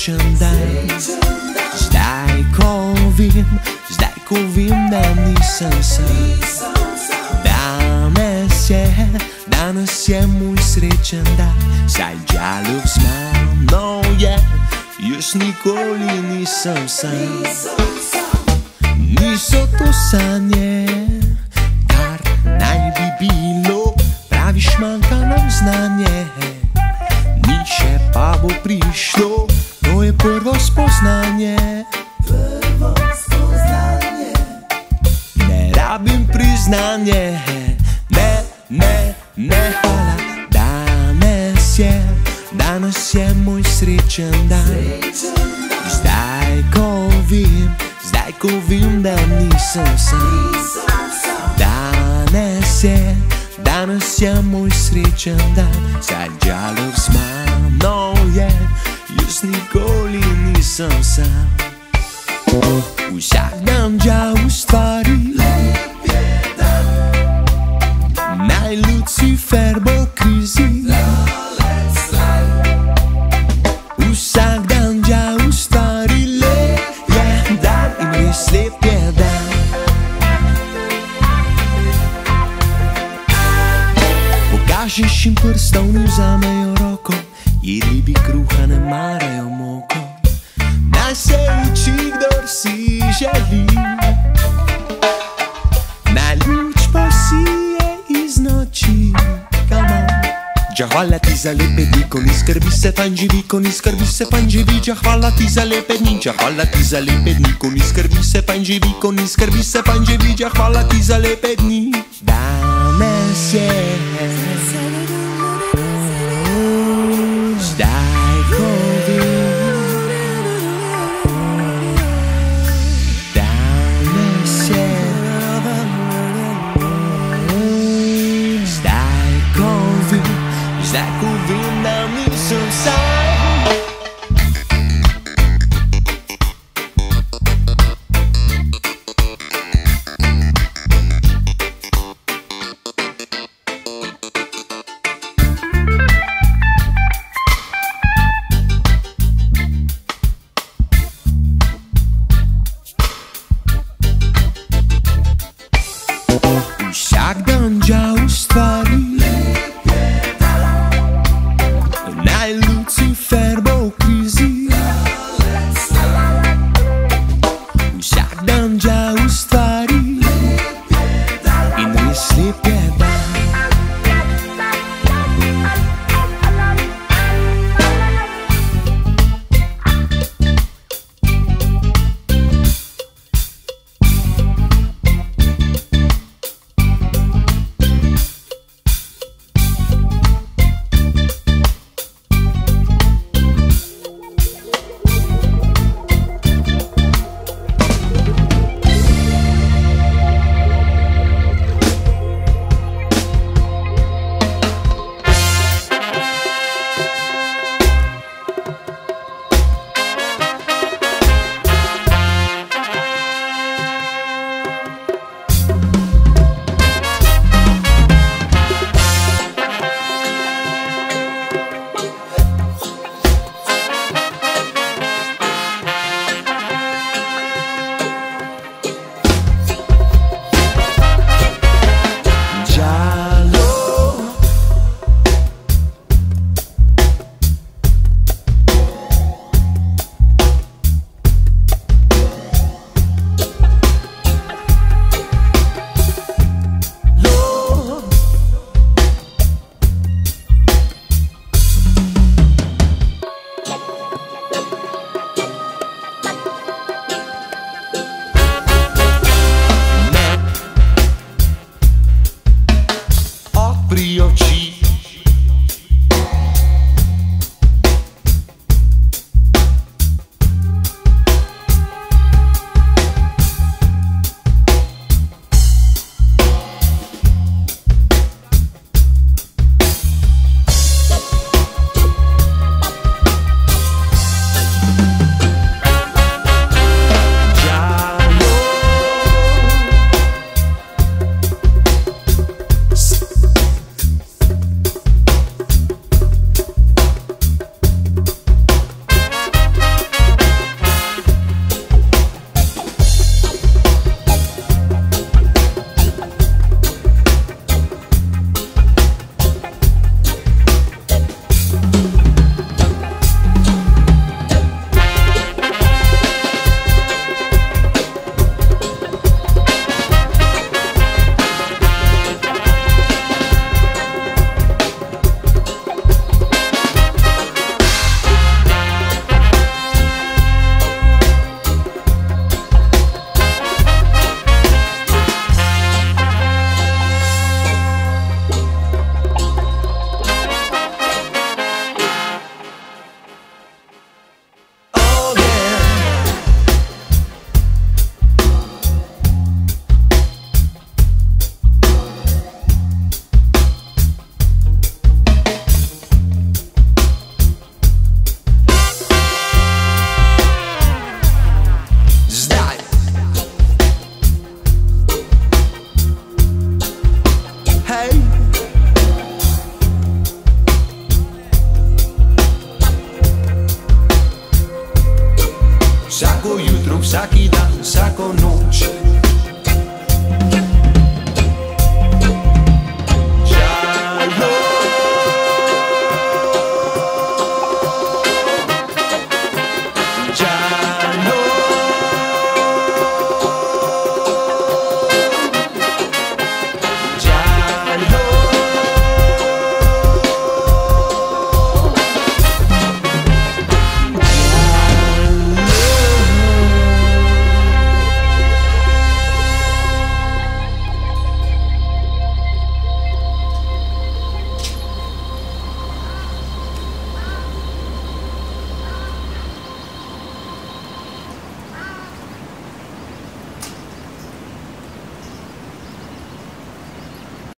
srečen dan. Zdaj ko vem, da nisem sam. Danes je moj srečen dan, saj dialog z mano je, jaz nikoli nisem sam. Niso to sanje, kar naj bi bilo, praviš, manjka nam znanje. Ni še pa bo prišlo, to je prvo spoznanje. Ne rabim priznanje, ne, hvala. Danes je moj srečen dan. Zdaj ko vem, da nisem sam. Danes je moj srečen dan, saj dialog z mano je, jaz nikoli nisem sam. Vsak dan ja ustvari naj Lucifer bo krizi. Vsak dan ja ustvari lep je dan in res lep je dan. Pokažeš jim prstom, ne vzamejo roko, jedli bi kruha, ne marajo moko. Naj se uči, kdor si želi, naj luč posije iz noči. Già hvala ti za lepe dni, ko ni skrbi se fajn živi, ko ni skrbi se fajn živi. Già hvala ti za lepe dni, già hvala ti za lepe dni, ko ni skrbi se fajn živi, ko ni skrbi se fajn živi. Già hvala ti za lepe dni. Danes je zdaj ko vem, danes je zdaj ko vem, da nisem sam. vsako jutro, vsaki dan, vsako noč.